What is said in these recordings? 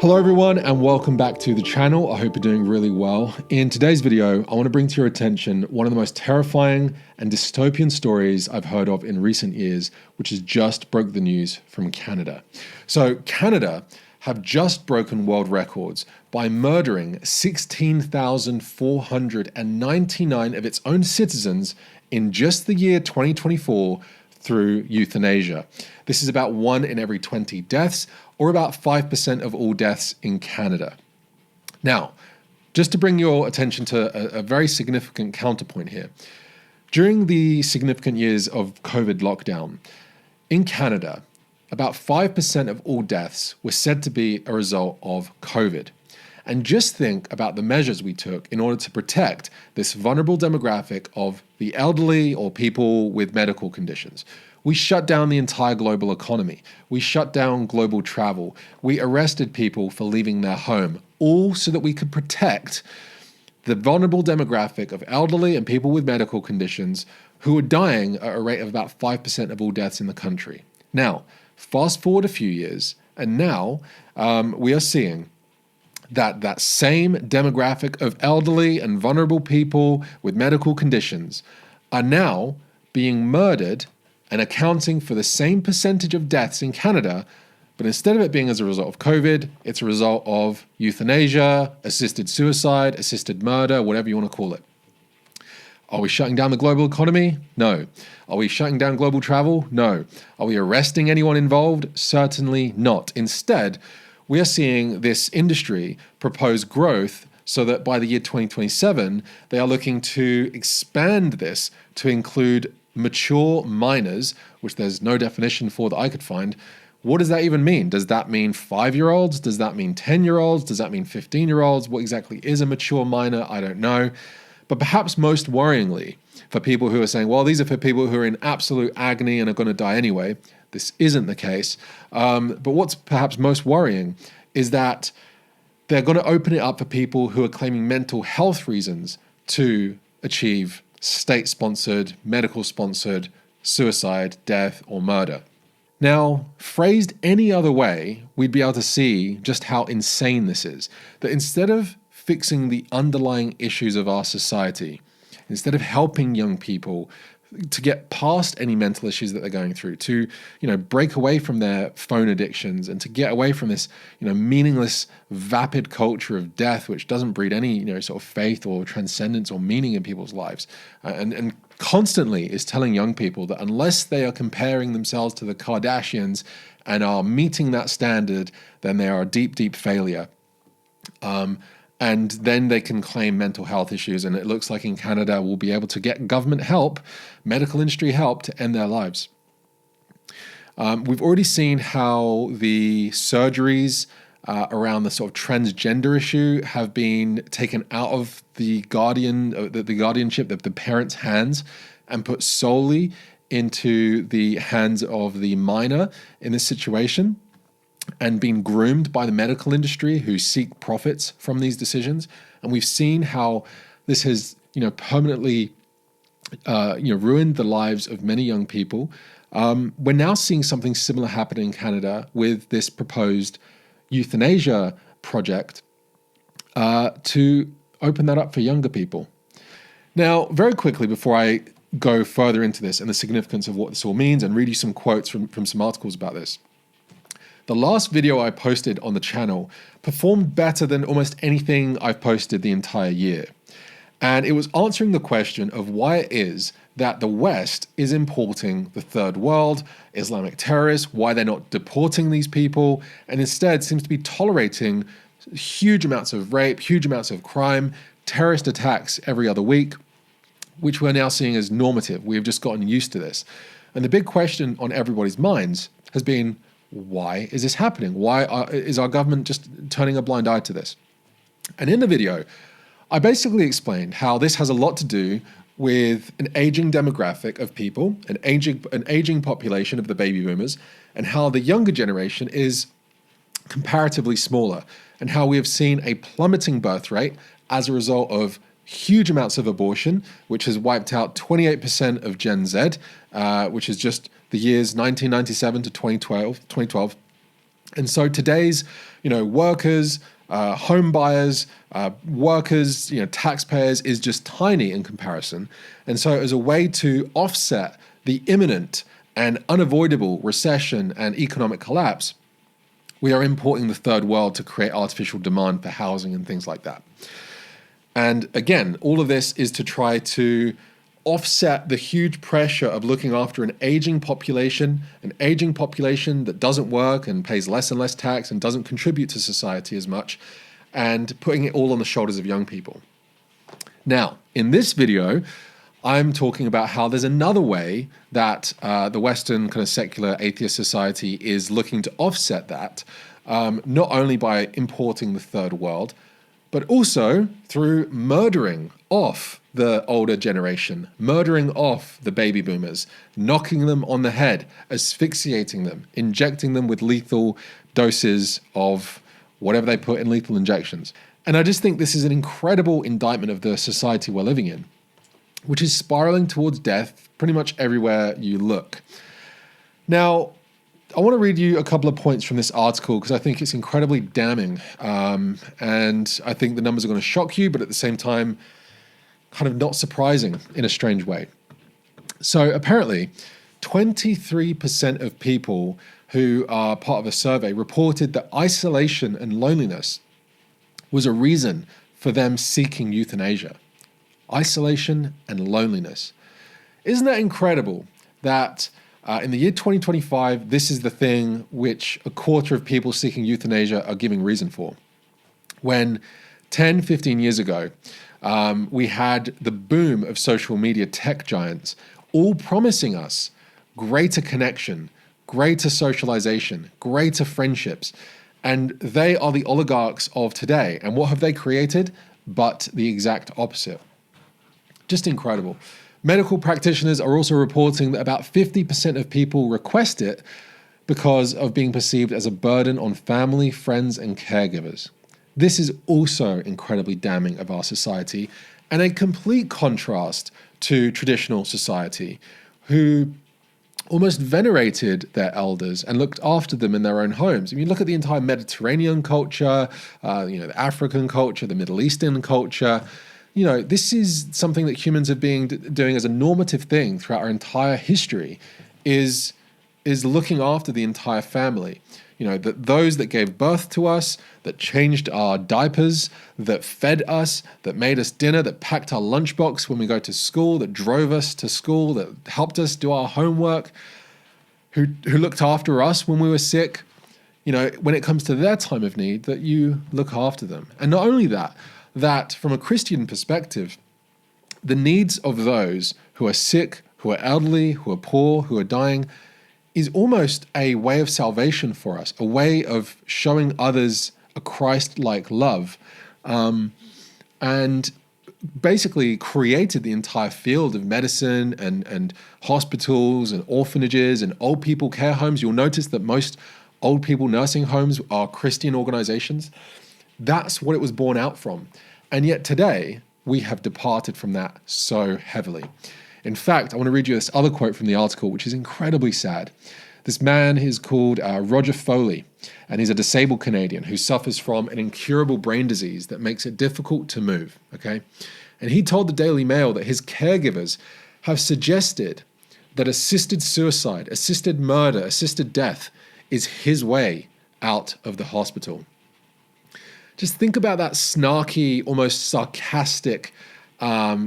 Hello everyone and welcome back to the channel. I hope you're doing really well. In today's video, I want to bring to your attention one of the most terrifying and dystopian stories I've heard of in recent years, which has just broke the news from Canada. So Canada have just broken world records by murdering 16,499 of its own citizens in just the year 2024 through euthanasia. This is about 1 in every 20 deaths, or about 5% of all deaths in Canada. Now, just to bring your attention to a very significant counterpoint here. During the significant years of COVID lockdown, in Canada, about 5% of all deaths were said to be a result of COVID. And just think about the measures we took in order to protect this vulnerable demographic of the elderly or people with medical conditions. We shut down the entire global economy. We shut down global travel. We arrested people for leaving their home, all so that we could protect the vulnerable demographic of elderly and people with medical conditions who are dying at a rate of about 5% of all deaths in the country. Now, fast forward a few years, and now we are seeing that same demographic of elderly and vulnerable people with medical conditions are now being murdered and accounting for the same percentage of deaths in Canada, but instead of it being as a result of COVID, it's a result of euthanasia, assisted suicide, assisted murder, whatever you want to call it. Are we shutting down the global economy? No. Are we shutting down global travel? No. Are we arresting anyone involved? Certainly not. Instead, we are seeing this industry propose growth so that by the year 2027, they are looking to expand this to include mature minors, which there's no definition for that I could find. What does that even mean? Does that mean 5-year-olds? Does that mean 10-year-olds? Does that mean 15-year-olds? What exactly is a mature minor? I don't know. But perhaps most worryingly, for people who are saying, well, these are for people who are in absolute agony and are going to die anyway. This isn't the case. But what's perhaps most worrying is that they're going to open it up for people who are claiming mental health reasons to achieve state-sponsored, medical-sponsored suicide, death, or murder. Now, phrased any other way, we'd be able to see just how insane this is. That instead of fixing the underlying issues of our society, instead of helping young people to get past any mental issues that they're going through, to break away from their phone addictions and to get away from this meaningless, vapid culture of death, which doesn't breed any sort of faith or transcendence or meaning in people's lives, and constantly is telling young people that unless they are comparing themselves to the Kardashians and are meeting that standard, then they are a deep, deep failure. And then they can claim mental health issues. And it looks like in Canada, we'll be able to get government help, medical industry help to end their lives. We've already seen how the surgeries around the sort of transgender issue have been taken out of the guardianship of the parents' hands and put solely into the hands of the minor in this situation, and being groomed by the medical industry who seek profits from these decisions. And we've seen how this has, permanently, ruined the lives of many young people. We're now seeing something similar happen in Canada with this proposed euthanasia project to open that up for younger people. Now, very quickly, before I go further into this and the significance of what this all means and read you some quotes from some articles about this, the last video I posted on the channel performed better than almost anything I've posted the entire year. And it was answering the question of why it is that the West is importing the third world, Islamic terrorists, why they're not deporting these people, and instead seems to be tolerating huge amounts of rape, huge amounts of crime, terrorist attacks every other week, which we're now seeing as normative. We've just gotten used to this. And the big question on everybody's minds has been, why is this happening? Why is our government just turning a blind eye to this? And in the video, I basically explained how this has a lot to do with an aging demographic of people, an aging population of the baby boomers, and how the younger generation is comparatively smaller, and how we have seen a plummeting birth rate as a result of huge amounts of abortion, which has wiped out 28% of Gen Z, which is just the years 1997 to 2012, And so today's, workers, home buyers, workers, taxpayers is just tiny in comparison. And so as a way to offset the imminent and unavoidable recession and economic collapse, we are importing the third world to create artificial demand for housing and things like that. And again, all of this is to try to offset the huge pressure of looking after an aging population that doesn't work and pays less and less tax and doesn't contribute to society as much, and putting it all on the shoulders of young people. Now, in this video, I'm talking about how there's another way that the Western kind of secular atheist society is looking to offset that, not only by importing the third world, but also through murdering off the older generation, murdering off the baby boomers, knocking them on the head, asphyxiating them, injecting them with lethal doses of whatever they put in lethal injections. And I just think this is an incredible indictment of the society we're living in, which is spiraling towards death pretty much everywhere you look. Now, I want to read you a couple of points from this article because I think it's incredibly damning. And I think the numbers are going to shock you, but at the same time, kind of not surprising in a strange way. So apparently, 23% of people who are part of a survey reported that isolation and loneliness was a reason for them seeking euthanasia. Isolation and loneliness. Isn't that incredible that in the year 2025, this is the thing which a quarter of people seeking euthanasia are giving reason for? When 10, 15 years ago, we had the boom of social media tech giants all promising us greater connection, greater socialization, greater friendships. And they are the oligarchs of today. And what have they created? But the exact opposite. Just incredible. Medical practitioners are also reporting that about 50% of people request it because of being perceived as a burden on family, friends, and caregivers. This is also incredibly damning of our society and a complete contrast to traditional society, who almost venerated their elders and looked after them in their own homes. If you look at the entire Mediterranean culture, the African culture, the Middle Eastern culture, this is something that humans have been doing as a normative thing throughout our entire history, is looking after the entire family. That those that gave birth to us, that changed our diapers, that fed us, that made us dinner, that packed our lunchbox when we go to school, that drove us to school, that helped us do our homework, who looked after us when we were sick, when it comes to their time of need, that you look after them. And not only that from a Christian perspective, the needs of those who are sick, who are elderly, who are poor, who are dying, is almost a way of salvation for us, a way of showing others a Christ-like love, and basically created the entire field of medicine and hospitals and orphanages and old people care homes. You'll notice that most old people nursing homes are Christian organizations. That's what it was born out from. And yet today, we have departed from that so heavily. In fact, I want to read you this other quote from the article, which is incredibly sad. This man is called Roger Foley, and he's a disabled Canadian who suffers from an incurable brain disease that makes it difficult to move, okay? And he told the Daily Mail that his caregivers have suggested that assisted suicide, assisted murder, assisted death is his way out of the hospital. Just think about that snarky, almost sarcastic,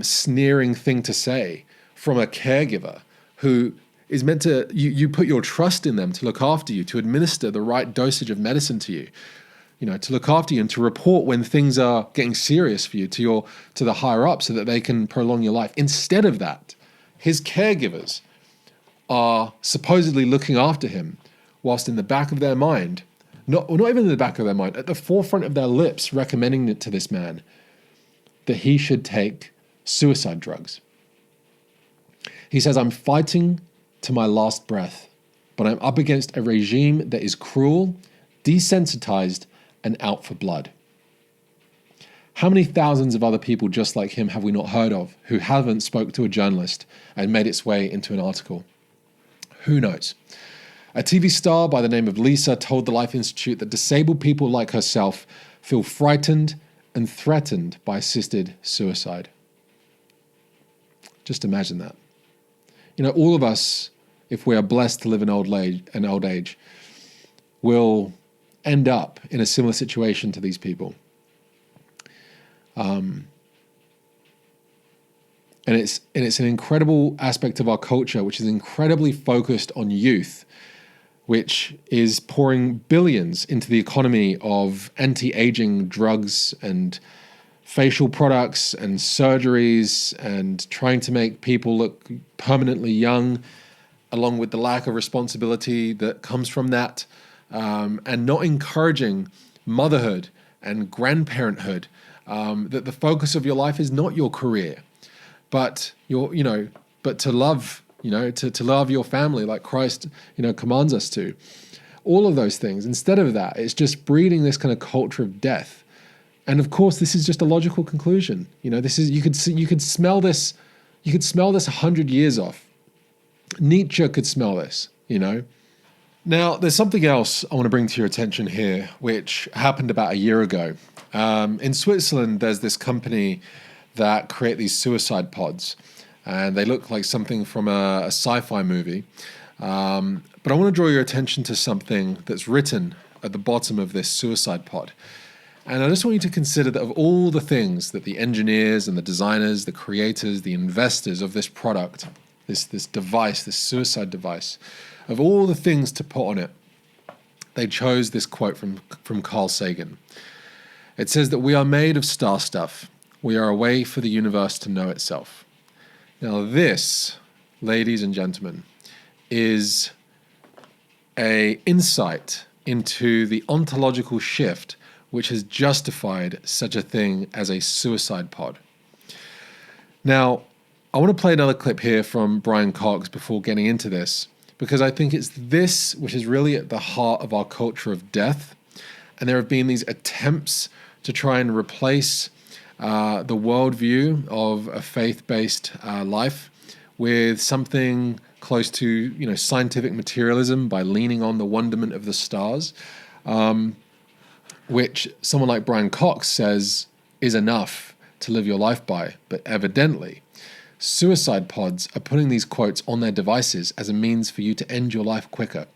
sneering thing to say from a caregiver who is meant to, you put your trust in them to look after you, to administer the right dosage of medicine to you, to look after you and to report when things are getting serious for you to the higher up so that they can prolong your life. Instead of that, his caregivers are supposedly looking after him whilst in the back of their mind, not even in the back of their mind, at the forefront of their lips, recommending it to this man that he should take suicide drugs. He says, "I'm fighting to my last breath, but I'm up against a regime that is cruel, desensitized, and out for blood." How many thousands of other people just like him have we not heard of who haven't spoke to a journalist and made its way into an article? Who knows? A TV star by the name of Lisa told the Life Institute that disabled people like herself feel frightened and threatened by assisted suicide. Just imagine that. All of us, if we are blessed to live in old age, will end up in a similar situation to these people. And it's an incredible aspect of our culture, which is incredibly focused on youth, which is pouring billions into the economy of anti-aging drugs and facial products and surgeries and trying to make people look permanently young, along with the lack of responsibility that comes from that, and not encouraging motherhood and grandparenthood, that the focus of your life is not your career, but to love, to love your family like Christ, commands us to. All of those things. Instead of that, it's just breeding this kind of culture of death. And of course, this is just a logical conclusion. This is, you could smell this 100 years off. Nietzsche could smell this, Now, there's something else I want to bring to your attention here, which happened about a year ago. In Switzerland, there's this company that create these suicide pods, and they look like something from a sci-fi movie. But I want to draw your attention to something that's written at the bottom of this suicide pod. And I just want you to consider that of all the things that the engineers and the designers, the creators, the investors of this product, this device, this suicide device, of all the things to put on it, they chose this quote from Carl Sagan. It says that we are made of star stuff. We are a way for the universe to know itself. Now this, ladies and gentlemen, is an insight into the ontological shift which has justified such a thing as a suicide pod. Now, I want to play another clip here from Brian Cox before getting into this, because I think it's this which is really at the heart of our culture of death. And there have been these attempts to try and replace the worldview of a faith-based life with something close to, scientific materialism by leaning on the wonderment of the stars, which someone like Brian Cox says is enough to live your life by. But evidently, suicide pods are putting these quotes on their devices as a means for you to end your life quicker.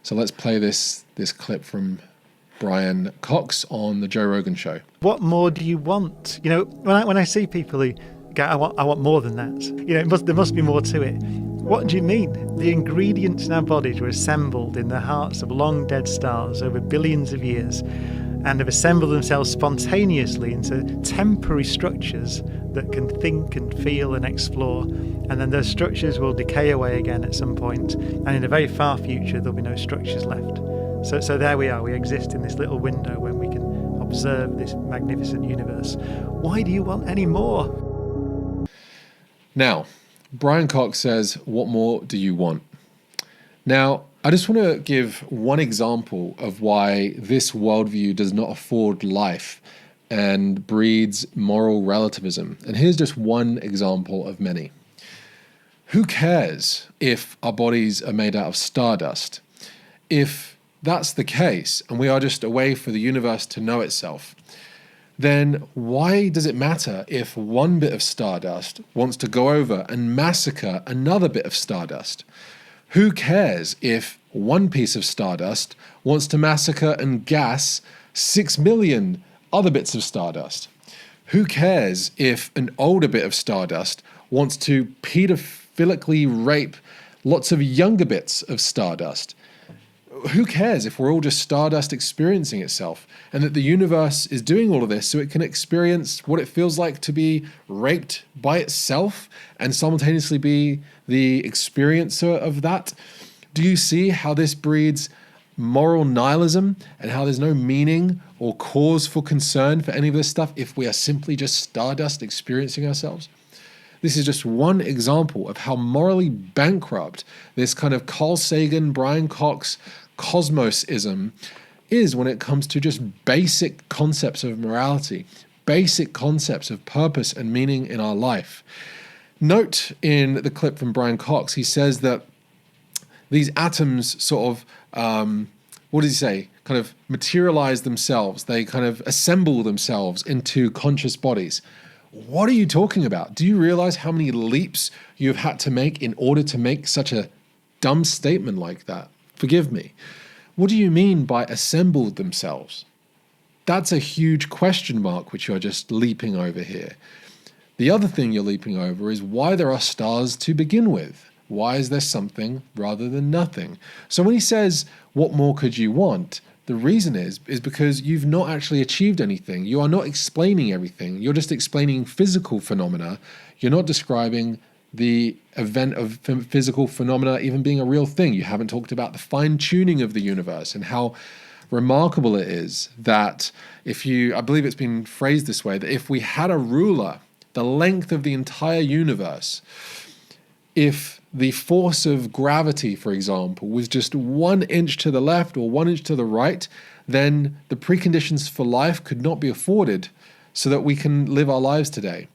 So let's play this clip from Brian Cox on the Joe Rogan show. What more do you want? When I see people who go, I want more than that. There must be more to it. What do you mean? The ingredients in our bodies were assembled in the hearts of long dead stars over billions of years and have assembled themselves spontaneously into temporary structures that can think and feel and explore, and then those structures will decay away again at some point, and in a very far future there'll be no structures left. So there we are, we exist in this little window when we can observe this magnificent universe. Why do you want any more? Now, Brian Cox says, what more do you want? Now, I just want to give one example of why this worldview does not afford life and breeds moral relativism. And here's just one example of many. Who cares if our bodies are made out of stardust? If that's the case, and we are just a way for the universe to know itself, then why does it matter if one bit of stardust wants to go over and massacre another bit of stardust? Who cares if one piece of stardust wants to massacre and gas 6 million other bits of stardust? Who cares if an older bit of stardust wants to pedophilically rape lots of younger bits of stardust? Who cares if we're all just stardust experiencing itself, and that the universe is doing all of this so it can experience what it feels like to be raped by itself and simultaneously be the experiencer of that? Do you see how this breeds moral nihilism and how there's no meaning or cause for concern for any of this stuff if we are simply just stardust experiencing ourselves? This is just one example of how morally bankrupt this kind of Carl Sagan, Brian Cox cosmosism is when it comes to just basic concepts of morality, basic concepts of purpose and meaning in our life. Note in the clip from Brian Cox, he says that these atoms sort of, what does he say? Kind of materialize themselves. They kind of assemble themselves into conscious bodies. What are you talking about? Do you realize how many leaps you've had to make in order to make such a dumb statement like that? Forgive me. What do you mean by assembled themselves? That's a huge question mark which you're just leaping over here. The other thing you're leaping over is why there are stars to begin with. Why is there something rather than nothing? So when he says, what more could you want? The reason is because you've not actually achieved anything. You are not explaining everything. You're just explaining physical phenomena. You're not describing the event of physical phenomena even being a real thing. You haven't talked about the fine-tuning of the universe and how remarkable it is that I believe it's been phrased this way, that if we had a ruler, the length of the entire universe, if the force of gravity, for example, was just 1 inch to the left or 1 inch to the right, then the preconditions for life could not be afforded so that we can live our lives today.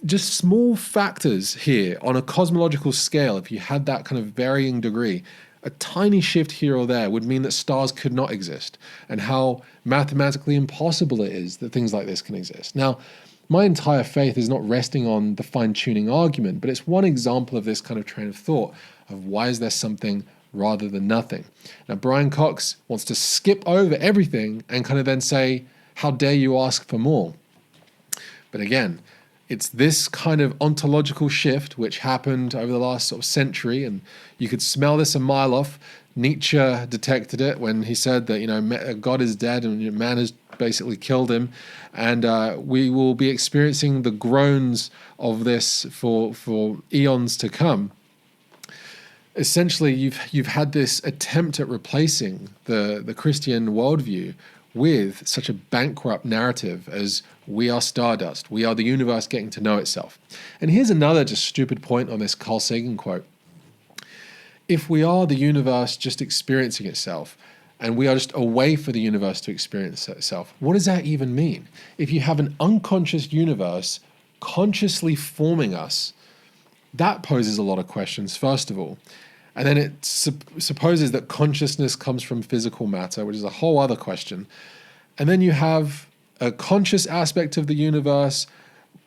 Just small factors here on a cosmological scale, if you had that kind of varying degree, a tiny shift here or there would mean that stars could not exist, and how mathematically impossible it is that things like this can exist. Now, my entire faith is not resting on the fine-tuning argument, but it's one example of this kind of train of thought of why is there something rather than nothing. Now, Brian Cox wants to skip over everything and kind of then say, how dare you ask for more? But again, it's this kind of ontological shift which happened over the last sort of century, and you could smell this a mile off. Nietzsche detected it when he said that, God is dead and man has basically killed him, and we will be experiencing the groans of this for eons to come. Essentially, you've had this attempt at replacing the Christian worldview with such a bankrupt narrative as we are Stardust, we are the universe getting to know itself. And here's another just stupid point on this Carl Sagan quote. If we are the universe just experiencing itself, and we are just a way for the universe to experience itself, what does that even mean? If you have an unconscious universe consciously forming us, that poses a lot of questions, first of all. And then it supposes that consciousness comes from physical matter, which is a whole other question. And then you have a conscious aspect of the universe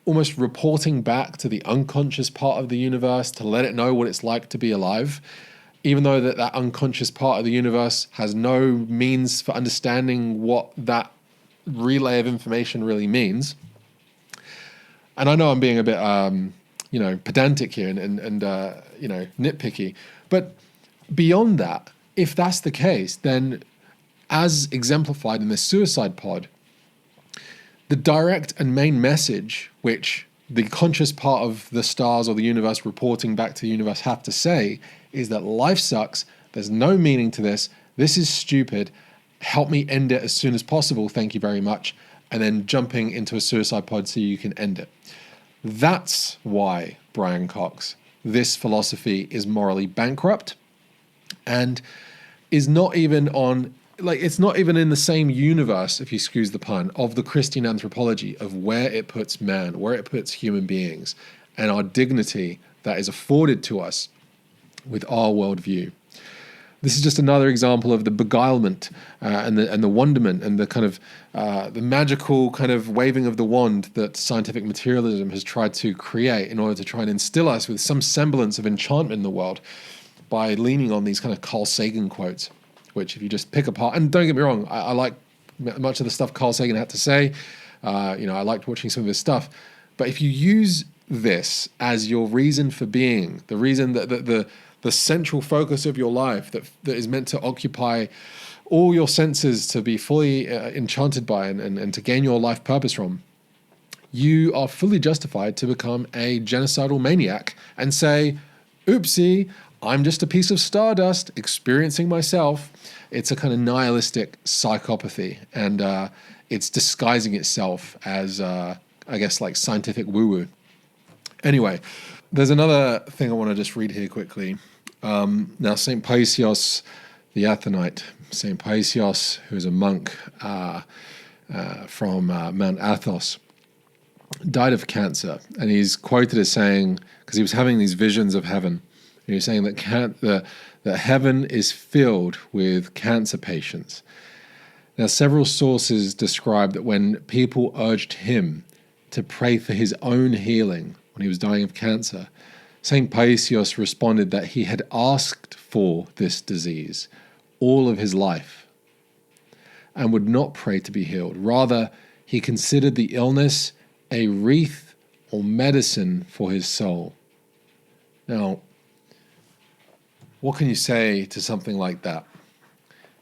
almost reporting back to the unconscious part of the universe to let it know what it's like to be alive, even though that unconscious part of the universe has no means for understanding what that relay of information really means. And I know I'm being a bit, pedantic here and nitpicky, but beyond that, if that's the case, then as exemplified in this suicide pod, the direct and main message which the conscious part of the stars or the universe reporting back to the universe have to say is that life sucks, there's no meaning to this is stupid, help me end it as soon as possible, thank you very much, and then jumping into a suicide pod so you can end it. That's why, Brian Cox, this philosophy is morally bankrupt and is not even it's not even in the same universe, if you excuse the pun, of the Christian anthropology of where it puts man, where it puts human beings, and our dignity that is afforded to us with our worldview. This is just another example of the beguilement and the wonderment and the kind of the magical kind of waving of the wand that scientific materialism has tried to create in order to try and instill us with some semblance of enchantment in the world by leaning on these kind of Carl Sagan quotes, which if you just pick apart, and don't get me wrong, I like much of the stuff Carl Sagan had to say. I liked watching some of his stuff. But if you use this as your reason for being, the reason that the central focus of your life that is meant to occupy all your senses to be fully enchanted by and to gain your life purpose from, you are fully justified to become a genocidal maniac and say, oopsie, I'm just a piece of stardust experiencing myself. It's a kind of nihilistic psychopathy, and it's disguising itself as, like scientific woo-woo. Anyway, there's another thing I want to just read here quickly. Now, St. Paisios, the Athonite, St. Paisios, who's a monk from Mount Athos, died of cancer. And he's quoted as saying, because he was having these visions of heaven, And he was saying that that heaven is filled with cancer patients. Now, several sources describe that when people urged him to pray for his own healing when he was dying of cancer, St. Paisios responded that he had asked for this disease all of his life and would not pray to be healed. Rather, he considered the illness a wreath or medicine for his soul. Now, what can you say to something like that?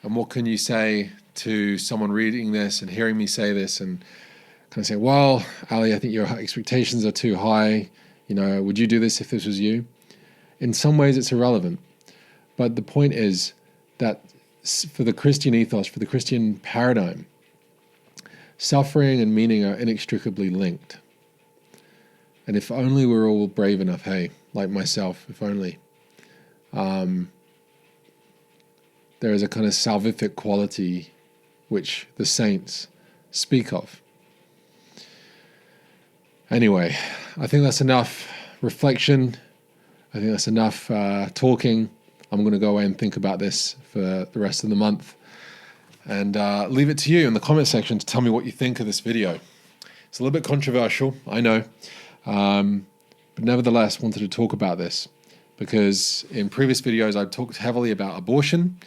And what can you say to someone reading this and hearing me say this and kind of say, well, Ali, I think your expectations are too high. You know, would you do this if this was you? In some ways, it's irrelevant. But the point is that for the Christian ethos, for the Christian paradigm, suffering and meaning are inextricably linked. And if only we're all brave enough, hey, like myself, if only, there is a kind of salvific quality which the saints speak of. Anyway, I think that's enough reflection. I think that's enough talking. I'm going to go away and think about this for the rest of the month and leave it to you in the comment section to tell me what you think of this video. It's a little bit controversial, I know, but nevertheless wanted to talk about this because in previous videos I've talked heavily about abortion,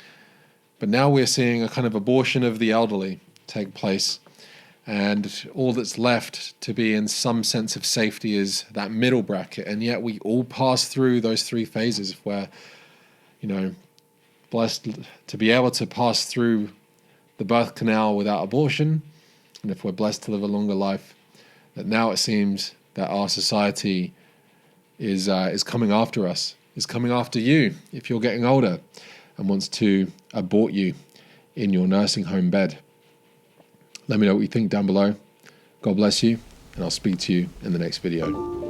but now we're seeing a kind of abortion of the elderly take place, and all that's left to be in some sense of safety is that middle bracket. And yet we all pass through those three phases if we're, you know, blessed to be able to pass through the birth canal without abortion, and if we're blessed to live a longer life. That now it seems that our society is coming after us, is coming after you if you're getting older, and wants to abort you in your nursing home bed. Let me know what you think down below. God bless you, and I'll speak to you in the next video.